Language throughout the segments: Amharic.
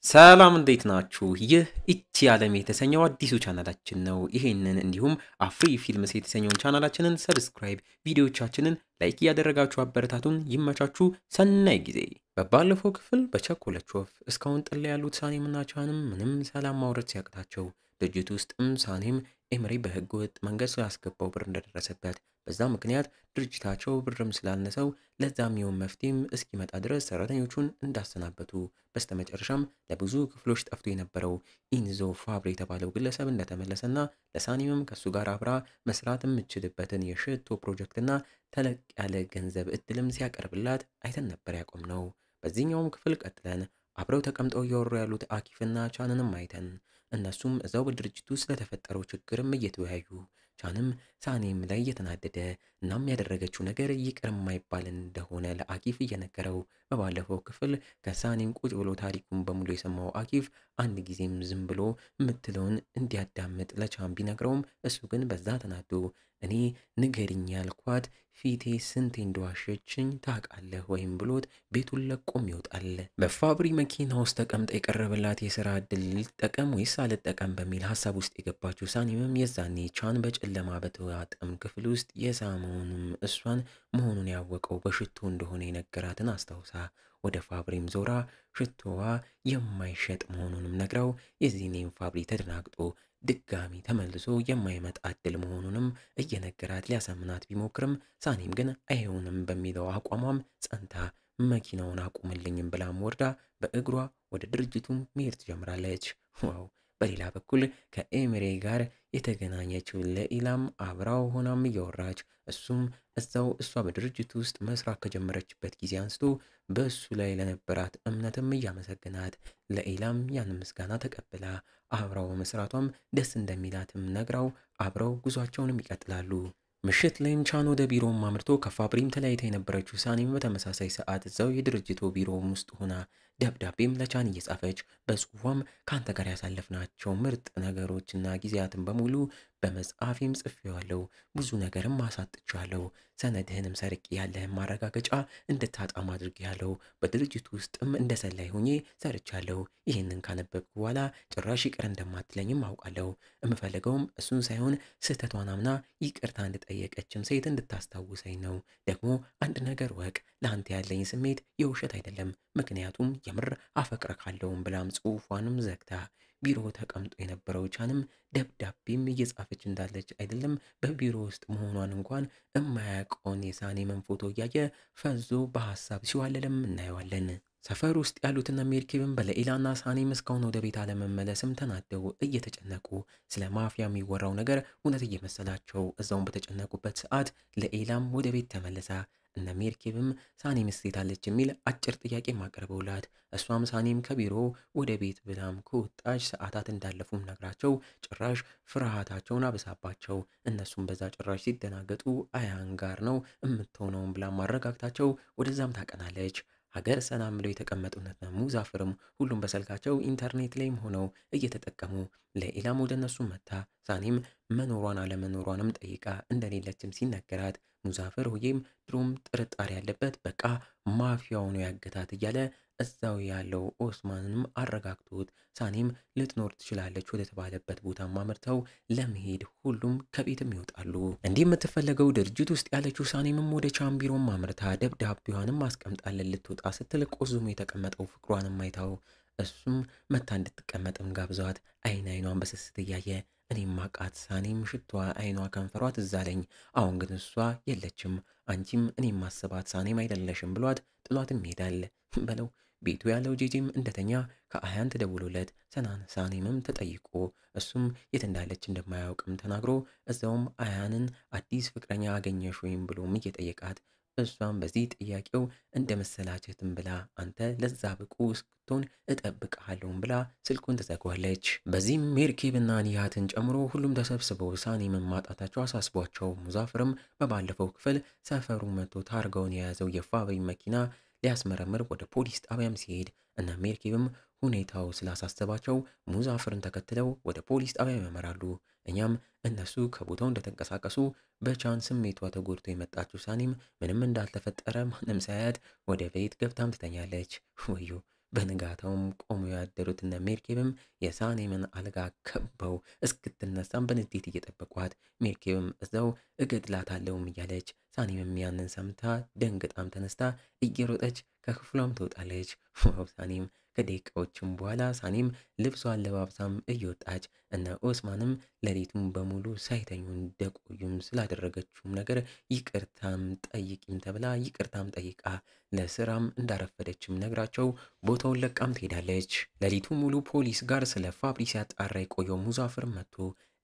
ሰላም እንዴት ናችሁ? ይህ ኢቲ ዓለም የተሰኘው አዲሱ ቻናላችን ነው። ይሄንን እንዲሁም አፍሪ ፊልምስ የተሰኘውን ቻናላችንን ሰብስክራይብ፣ ቪዲዮዎቻችንን ላይክ እያደረጋችሁ አበረታቱን። ይመቻችሁ። ሰናይ ጊዜ። በባለፈው ክፍል በቸኮለች ወፍ እስካሁን ጥላ ያሉት ሳኔምና ቻንም ምንም ሰላም ማውረድ ሲያቅታቸው ድርጅት ውስጥም ሳኔም ኤምሬ በህገ ወጥ መንገድ ስላስገባው ብር እንደደረሰበት በዛ ምክንያት ድርጅታቸው ብርም ስላነሰው ለዛ የሚሆን መፍትሄም እስኪመጣ ድረስ ሰራተኞቹን እንዳሰናበቱ በስተመጨረሻም ለብዙ ክፍሎች ጠፍቶ የነበረው ኢንዞ ፋብሪ የተባለው ግለሰብ እንደተመለሰና ለሳኒምም ከሱ ጋር አብራ መስራት የምችልበትን የሽቶ ፕሮጀክትና ተለቅ ያለ ገንዘብ እድልም ሲያቀርብላት አይተን ነበር ያቆምነው። በዚህኛውም ክፍል ቀጥለን አብረው ተቀምጠው እያወሩ ያሉት አኪፍና ቻንንም አይተን እነሱም እዛው በድርጅቱ ስለተፈጠረው ችግርም እየተወያዩ ቻንም ሳኔም ላይ እየተናደደ እናም ያደረገችው ነገር ይቅር የማይባል እንደሆነ ለአኪፍ እየነገረው በባለፈው ክፍል ከሳኔም ቁጭ ብሎ ታሪኩን በሙሉ የሰማው አኪፍ አንድ ጊዜም ዝም ብሎ ምትለውን እንዲያዳምጥ ለቻን ቢነግረውም እሱ ግን በዛ ተናዶ እኔ ንገሪኝ ያልኳት ፊቴ ስንቴ እንደዋሸችኝ ታውቃለህ ወይም ብሎት ቤቱን ለቆም ይወጣል። በፋብሪ መኪና ውስጥ ተቀምጣ የቀረበላት የሥራ ዕድል ልጠቀም ወይስ አልጠቀም በሚል ሀሳብ ውስጥ የገባችው ሳኒምም የዛኔ ቻን በጨለማ በተዋጠም ክፍል ውስጥ የሳመውንም እሷን መሆኑን ያወቀው በሽቶ እንደሆነ የነገራትን አስታውሳ ወደ ፋብሪም ዞራ ሽቶዋ የማይሸጥ መሆኑንም ነግራው የዚህኔም ፋብሪ ተደናግጦ ድጋሚ ተመልሶ የማይመጣ ዕድል መሆኑንም እየነገራት ሊያሳምናት ቢሞክርም ሳኔም ግን አይሆንም በሚለው አቋሟም ጸንታ መኪናውን አቁምልኝም ብላም ወርዳ በእግሯ ወደ ድርጅቱም መሄድ ትጀምራለች። ዋው! በሌላ በኩል ከኤምሬ ጋር የተገናኘችው ለኢላም አብራው ሆናም እያወራች እሱም እዛው እሷ በድርጅቱ ውስጥ መስራት ከጀመረችበት ጊዜ አንስቶ በእሱ ላይ ለነበራት እምነትም እያመሰገናት ለኢላም ያን ምስጋና ተቀብላ አብራው መስራቷም ደስ እንደሚላትም ነግራው አብረው ጉዟቸውንም ይቀጥላሉ። ምሽት ላይም ቻን ወደ ቢሮም አምርቶ ከፋብሪም ተለያይታ የነበረችው ሳኔም በተመሳሳይ ሰዓት እዛው የድርጅቱ ቢሮም ውስጥ ሆና ደብዳቤም ለቻን እየጻፈች በጽሁፏም ካንተ ጋር ያሳለፍናቸው ምርጥ ነገሮችና ጊዜያትን በሙሉ በመጽሐፌም ጽፌዋለሁ። ብዙ ነገርም አሳጥቻለሁ። ሰነድህንም ሰርቄ ያለህን ማረጋገጫ እንድታጣም አድርጌያለሁ። በድርጅቱ ውስጥም እንደ ሰላይ ሆኜ ሰርቻለሁ። ይህንን ካነበብኩ በኋላ ጭራሽ ይቅር እንደማትለኝም አውቃለሁ። የምፈልገውም እሱን ሳይሆን ስህተቷን አምና ይቅርታ እንድጠየቀችም ሴት እንድታስታውሰኝ ነው። ደግሞ አንድ ነገር ወቅ ለአንተ ያለኝ ስሜት የውሸት አይደለም፣ ምክንያቱም የምር አፈቅረካለሁም ብላም ጽሁፏንም ዘግታ ቢሮ ተቀምጦ የነበረው ቻንም ደብዳቤም እየጻፈች እንዳለች አይደለም በቢሮ ውስጥ መሆኗን እንኳን የማያውቀውን የሳኔምን ፎቶ እያየ ፈዞ በሀሳብ ሲዋለልም እናየዋለን። ሰፈር ውስጥ ያሉትና ሜርኬብን በለኢላና ሳኔም እስካሁን ወደ ቤት አለመመለስም ተናደው እየተጨነቁ ስለ ማፊያ የሚወራው ነገር እውነት እየመሰላቸው እዛውን በተጨነቁበት ሰዓት ለኢላም ወደ ቤት ተመለሳ። እነ ሜርኬብም ሳኔም ሴት አለች የሚል አጭር ጥያቄ ማቀርበውላት እሷም ሳኔም ከቢሮ ወደ ቤት ብላም ከወጣች ሰዓታት እንዳለፉም ነግራቸው ጭራሽ ፍርሃታቸውን አበሳባቸው። እነሱም በዛ ጭራሽ ሲደናገጡ አያን ጋር ነው የምትሆነውን ብላ ማረጋግታቸው ወደዛም ታቀናለች። ሀገር ሰላም ብለው የተቀመጡነት ነው። ሙዛፍርም ሁሉም በስልካቸው ኢንተርኔት ላይም ሆነው እየተጠቀሙ ለኢላም ወደ እነሱ መታ ሳኔም መኖሯን አለመኖሯንም ጠይቃ እንደሌለችም ሲነገራት ሙዛፍር ሆዬም ድሮም ጥርጣሬ ያለበት በቃ ማፊያው ነው ያገታት እያለ እዛው ያለው ኦስማንንም አረጋግቶት ሳኔም ልትኖር ትችላለች ወደ ተባለበት ቦታ አምርተው ለመሄድ ሁሉም ከቤትም ይወጣሉ። እንዲህ የምትፈለገው ድርጅት ውስጥ ያለችው ሳኔምም ወደ ቻምቢሮም አምርታ ደብዳቤዋንም አስቀምጣለን ልትወጣ ስትል ቆዝሞ የተቀመጠው ፍቅሯንም አይታው እሱም መታ እንድትቀመጥም ጋብዟት አይን አይኗን በስስት እያየ እኔም ማቃት ሳኔም ሽቷ አይኗ ከንፈሯ ትዝ አለኝ፣ አሁን ግን እሷ የለችም፣ አንቺም እኔም ማስባት ሳኔም አይደለሽም ብሏት ጥሏትም ይሄዳል። በለው ቤቱ ያለው ጂጂም እንደተኛ ከአያን ተደውሎለት ሳኔምም ተጠይቆ እሱም የት እንዳለች እንደማያውቅም ተናግሮ እዛውም አያንን አዲስ ፍቅረኛ አገኘሽ ወይም ብሎም እየጠየቃት እሷም በዚህ ጥያቄው እንደ መሰላቸትም ብላ አንተ ለዛ ብቁ እስክትሆን እጠብቅሃለሁም ብላ ስልኩን ትዘጓለች። በዚህም ሜርኬብና ኒሃትን ጨምሮ ሁሉም ተሰብስበው ሳኔምን ማጣታቸው አሳስቧቸው ሙዛፍርም በባለፈው ክፍል ሰፈሩ መጥቶ ታርጋውን የያዘው የፋብሪ መኪና ሊያስመረምር ወደ ፖሊስ ጣቢያም ሲሄድ እና ሜርኬብም ሁኔታው ስላሳሰባቸው ሙዛፍርን ተከትለው ወደ ፖሊስ ጣቢያ ያመራሉ። እኛም እነሱ ከቦታው እንደተንቀሳቀሱ በቻን ስሜቷ ተጎድቶ የመጣችው ሳኔም ምንም እንዳልተፈጠረ ማንም ሳያት ወደ ቤት ገብታም ትተኛለች። ወዮ በንጋታውም ቆመው ያደሩት እነ ሜርኬብም የሳኔምን አልጋ ከበው እስክትነሳም በንዴት እየጠበቋት፣ ሜርኬብም እዛው እገድላታለሁም እያለች፣ ሳኔምም ያንን ሰምታ ደንግጣም ተነስታ እየሮጠች ከክፍሏም ትወጣለች። ዋው! ሳኔም ከደቂቃዎችም በኋላ ሳኔም ልብሷን ለባብሳም እየወጣች እነ ኦስማንም ሌሊቱን በሙሉ ሳይተኙ እንደቆዩም ስላደረገችውም ነገር ይቅርታም ጠይቂም ተብላ ይቅርታም ጠይቃ ለስራም እንዳረፈደችም ነግራቸው ቦታውን ለቃም ትሄዳለች። ሌሊቱ ሙሉ ፖሊስ ጋር ስለ ፋብሪ ሲያጣራ የቆየው ሙዛፍር መጥቶ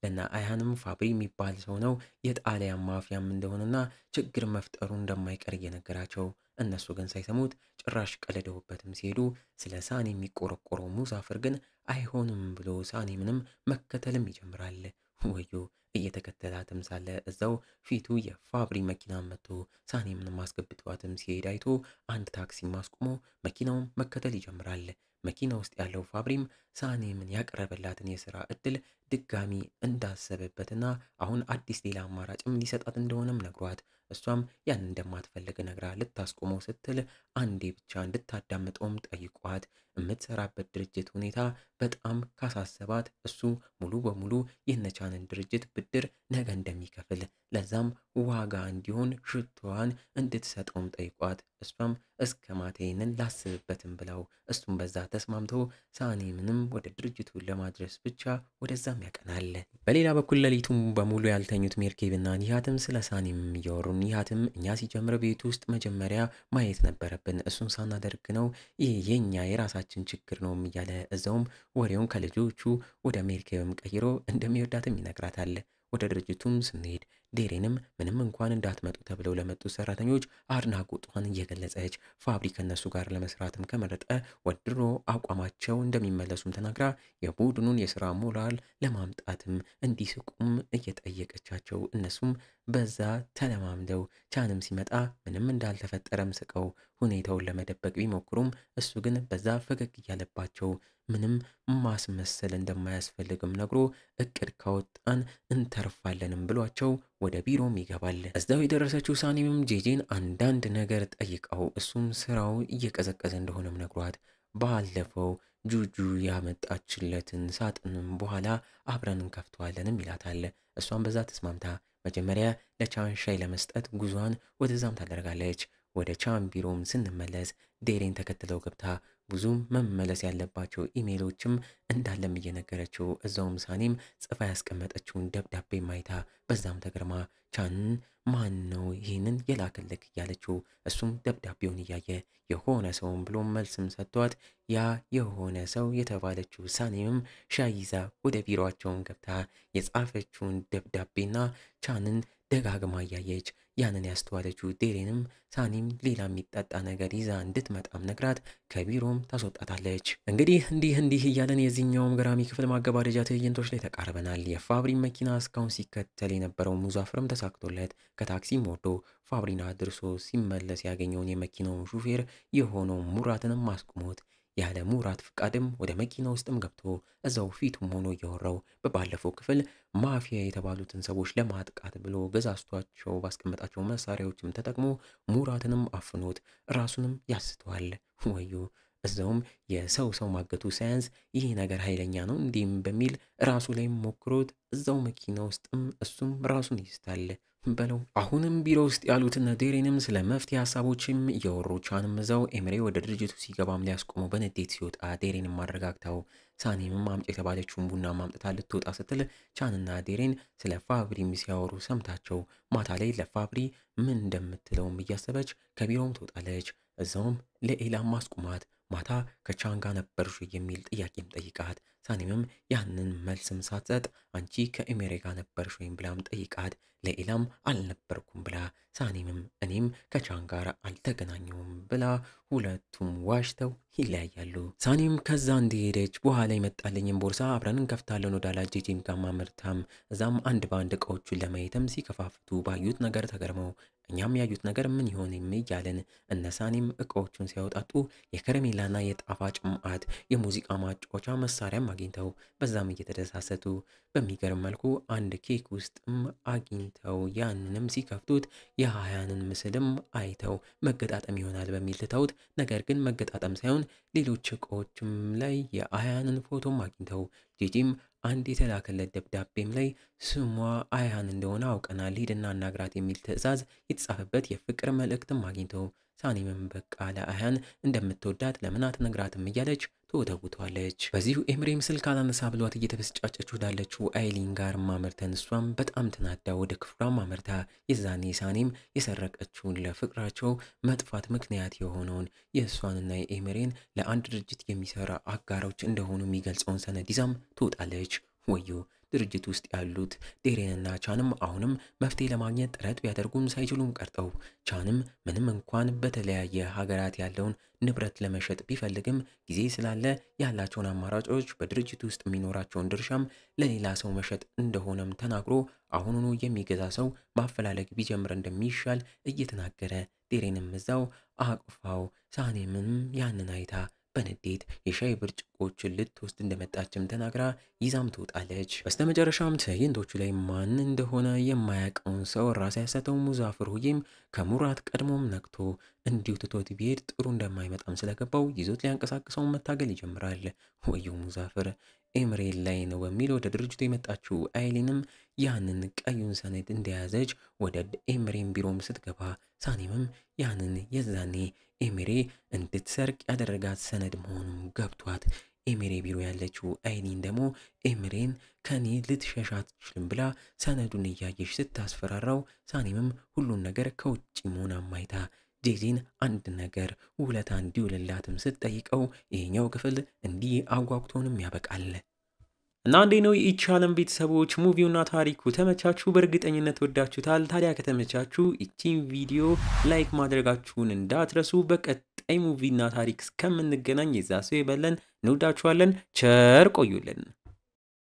ለና አያንም ፋብሪ የሚባል ሰው ነው የጣሊያን ማፊያም እንደሆነና ችግር መፍጠሩ እንደማይቀር እየነገራቸው፣ እነሱ ግን ሳይሰሙት ጭራሽ ቀለደውበትም ሲሄዱ ስለ ሳኔ የሚቆረቆረው ሙዛፍር ግን አይሆንም ብሎ ሳኔምንም መከተልም ይጀምራል። ወዮ! እየተከተላትም ሳለ እዛው ፊቱ የፋብሪ መኪና መጥቶ ሳኔምንም አስገብቷትም ሲሄድ አይቶ አንድ ታክሲ ማስቆሞ መኪናውን መከተል ይጀምራል። መኪና ውስጥ ያለው ፋብሪም ሳኔምን ያቀረበላትን የሥራ እድል ድጋሚ እንዳሰበበትና አሁን አዲስ ሌላ አማራጭም ሊሰጣት እንደሆነም ነግሯት፣ እሷም ያን እንደማትፈልግ ነግራ ልታስቆመው ስትል አንዴ ብቻ እንድታዳምጠውም ጠይቋት፣ የምትሰራበት ድርጅት ሁኔታ በጣም ካሳሰባት እሱ ሙሉ በሙሉ የነቻንን ድርጅት ብድር ነገ እንደሚከፍል ለዛም ዋጋ እንዲሆን ሽቶዋን እንድትሰጠውም ጠይቋት፣ እሷም እስከ ማቴንን ላስብበትም ብለው እሱም በዛ ተስማምቶ ሳኔምንም ወደ ድርጅቱ ለማድረስ ብቻ ወደዛም ያቀናል። በሌላ በኩል ሌሊቱም በሙሉ ያልተኙት ሜርኬብና ኒሃትም ስለ ሳኔም እያወሩ፣ ኒሃትም እኛ ሲጀምር ቤት ውስጥ መጀመሪያ ማየት ነበረብን፣ እሱን ሳናደርግ ነው ይህ የኛ የራሳችን ችግር ነው እያለ እዛውም ወሬውን ከልጆቹ ወደ ሜርኬብም ቀይሮ እንደሚወዳትም ይነግራታል። ወደ ድርጅቱም ስንሄድ ዴሬንም ምንም እንኳን እንዳትመጡ ተብለው ለመጡ ሰራተኞች አድናቆቷን እየገለጸች ፋብሪ ከነሱ ጋር ለመስራትም ከመረጠ ወድሮ አቋማቸው እንደሚመለሱም ተናግራ የቡድኑን የስራ ሞራል ለማምጣትም እንዲስቁም እየጠየቀቻቸው እነሱም በዛ ተለማምደው ቻንም ሲመጣ ምንም እንዳልተፈጠረም ስቀው ሁኔታውን ለመደበቅ ቢሞክሩም እሱ ግን በዛ ፈገግ እያለባቸው ምንም ማስመሰል እንደማያስፈልግም ነግሮ እቅድ ካወጣን እንተርፋለንም ብሏቸው ወደ ቢሮም ይገባል። እዛው የደረሰችው ሳኔምም ጄጄን አንዳንድ ነገር ጠይቀው እሱም ስራው እየቀዘቀዘ እንደሆነም ነግሯት ባለፈው ጁጁ ያመጣችለትን ሳጥንም በኋላ አብረን እንከፍተዋለንም ይላታል። እሷም በዛ ተስማምታ መጀመሪያ ለቻን ሻይ ለመስጠት ጉዟን ወደዛም ታደርጋለች። ወደ ቻን ቢሮም ስንመለስ ዴሬን ተከትለው ገብታ ብዙም መመለስ ያለባቸው ኢሜሎችም እንዳለም እየነገረችው እዛውም ሳኔም ጽፋ ያስቀመጠችውን ደብዳቤ ማይታ በዛም ተገርማ ቻንን ማን ነው ይህንን የላከልክ እያለችው እሱም ደብዳቤውን እያየ የሆነ ሰውን ብሎ መልስም ሰጥቷት ያ የሆነ ሰው የተባለችው ሳኔምም ሻይ ይዛ ወደ ቢሮአቸውን ገብታ የጻፈችውን ደብዳቤና ቻንን ደጋግማ እያየች ያንን ያስተዋለችው ዴሬንም ሳኔም ሌላ የሚጠጣ ነገር ይዛ እንድትመጣም ነግራት ከቢሮም ታስወጣታለች። እንዲህ እያለን የዚህኛውም ገራሚ ክፍል ማገባደጃ ትዕይንቶች ላይ ተቃርበናል። የፋብሪ መኪና እስካሁን ሲከተል የነበረው ሙዛፍርም ተሳክቶለት ከታክሲም ወርዶ ፋብሪና ድርሶ ሲመለስ ያገኘውን የመኪናውን ሹፌር የሆነው ሙራትንም ማስቆሞት ያለ ሙራት ፍቃድም ወደ መኪና ውስጥም ገብቶ እዛው ፊቱም ሆኖ እያወራው በባለፈው ክፍል ማፊያ የተባሉትን ሰዎች ለማጥቃት ብሎ ገዛዝቷቸው ባስቀመጣቸው መሳሪያዎችም ተጠቅሞ ሙራትንም አፍኖት ራሱንም ያስተዋል። ወዮ! እዛውም የሰው ማገቱ ሳያንስ ይህ ነገር ኃይለኛ ነው እንዲህም በሚል ራሱ ላይም ሞክሮት እዛው መኪና ውስጥም እሱም ራሱን ይስታል በለው። አሁንም ቢሮ ውስጥ ያሉትና ዴሬንም ስለ መፍትሄ ሀሳቦችም እያወሩ ቻንም እዛው ኤምሬ ወደ ድርጅቱ ሲገባም ሊያስቆመው በንዴት ሲወጣ ዴሬንም ማረጋግታው ሳኔምም አምጪ የተባለችውን ቡና ማምጥታ ልትወጣ ስትል ቻንና ዴሬን ስለ ፋብሪም ሲያወሩ ሰምታቸው ማታ ላይ ለፋብሪ ምን እንደምትለውም እያሰበች ከቢሮም ትወጣለች። እዛውም ለኤላም ማስቆማት ማታ ከቻን ጋር ነበርሽ የሚል ጥያቄም ጠይቃት ሳኔምም ያንን መልስም ሳትሰጥ አንቺ ከኤሜሬ ጋር ነበርሽ ወይም ብላም ጠይቃት ለኤላም አልነበርኩም ብላ ሳኔምም እኔም ከቻን ጋር አልተገናኘውም ብላ ሁለቱም ዋሽተው ይለያያሉ። ሳኔም ከዛ እንደሄደች በኋላ ይመጣልኝም ቦርሳ አብረን እንከፍታለን ወዳላ ጄጄም ጋር ማመርታም እዛም አንድ ባንድ እቃዎቹን ለማየትም ሲከፋፍቱ ባዩት ነገር ተገርመው እኛም ያዩት ነገር ምን ይሆን እያለን እነሳኔም እቃዎቹን ሲያወጣጡ የከረሜላና የጣፋጭ መዓት የሙዚቃ ማጫወቻ መሳሪያም አግኝተው በዛም እየተደሳሰቱ በሚገርም መልኩ አንድ ኬክ ውስጥም አግኝተው ያንንም ሲከፍቱት የአያንን ምስልም አይተው መገጣጠም ይሆናል በሚል ትተውት፣ ነገር ግን መገጣጠም ሳይሆን ሌሎች እቃዎችም ላይ የአያንን ፎቶም አግኝተው ጂጂም አንድ የተላከለት ደብዳቤም ላይ ስሟ አያን እንደሆነ አውቀናል፣ ሂድና አናግራት የሚል ትዕዛዝ የተጻፈበት የፍቅር መልእክትም አግኝተው ሳኒምም በቃ ለአያን እንደምትወዳት ለምን አትነግራትም እያለች ትወተውቷለች። በዚሁ ኤምሬም ስልክ አላነሳ ብሏት እየተበስጫጨች ወዳለችው አይሊን ጋር ማመርተን እሷም በጣም ተናዳ ወደ ክፍሏም አመርታ የዛኔ ሳኒም የሰረቀችውን ለፍቅራቸው መጥፋት ምክንያት የሆነውን የእሷንና የኤምሬን ለአንድ ድርጅት የሚሰራ አጋሮች እንደሆኑ የሚገልጸውን ሰነድ ይዛም ትወጣለች። ወዮ ድርጅት ውስጥ ያሉት ዴሬንና ቻንም አሁንም መፍትሄ ለማግኘት ጥረት ቢያደርጉም ሳይችሉም ቀርተው ቻንም ምንም እንኳን በተለያየ ሀገራት ያለውን ንብረት ለመሸጥ ቢፈልግም ጊዜ ስላለ ያላቸውን አማራጮች በድርጅት ውስጥ የሚኖራቸውን ድርሻም ለሌላ ሰው መሸጥ እንደሆነም ተናግሮ አሁኑኑ የሚገዛ ሰው ማፈላለግ ቢጀምር እንደሚሻል እየተናገረ ዴሬንም እዛው አቅፋው ሳኔምም ያንን አይታ በንዴት የሻይ ብርጭቆችን ልትወስድ እንደመጣችም ተናግራ ይዛም ትወጣለች። በስተመጨረሻም ትዕይንቶቹ ላይ ማን እንደሆነ የማያውቀውን ሰው ራስ ያሰተው ሙዛፍር ሁዬም ከሙራት ቀድሞም ነቅቶ እንዲሁ ትቶት ቢሄድ ጥሩ እንደማይመጣም ስለገባው ይዞት ሊያንቀሳቅሰው መታገል ይጀምራል። ወዩ ሙዛፍር ኤምሬን ላይ ነው በሚል ወደ ድርጅቱ የመጣችው አይሊንም ያንን ቀዩን ሰነድ እንደያዘች ወደ ኤምሬን ቢሮም ስትገባ ሳኒምም ያንን የዛኔ ኤምሬ እንድትሰርቅ ያደረጋት ሰነድ መሆኑን ገብቷት ኤምሬ ቢሮ ያለችው አይሊን ደግሞ ኤምሬን ከኔ ልትሸሻ አትችልም ብላ ሰነዱን እያየች ስታስፈራራው ሳኒምም ሁሉን ነገር ከውጭ መሆን አማይታ ጄጂን አንድ ነገር ውለታ እንዲውልላትም ስትጠይቀው ይሄኛው ክፍል እንዲህ አጓጉቶንም ያበቃል። እና እንዴ ነው የኢቻለም ቤተሰቦች ሙቪውና ታሪኩ ተመቻችሁ? በእርግጠኝነት ወዳችሁታል። ታዲያ ከተመቻችሁ እቺን ቪዲዮ ላይክ ማድረጋችሁን እንዳትረሱ። በቀጣይ ሙቪና ታሪክ እስከምንገናኝ የዛ ሰው ይበለን። እንወዳችኋለን። ቸር ቆዩልን።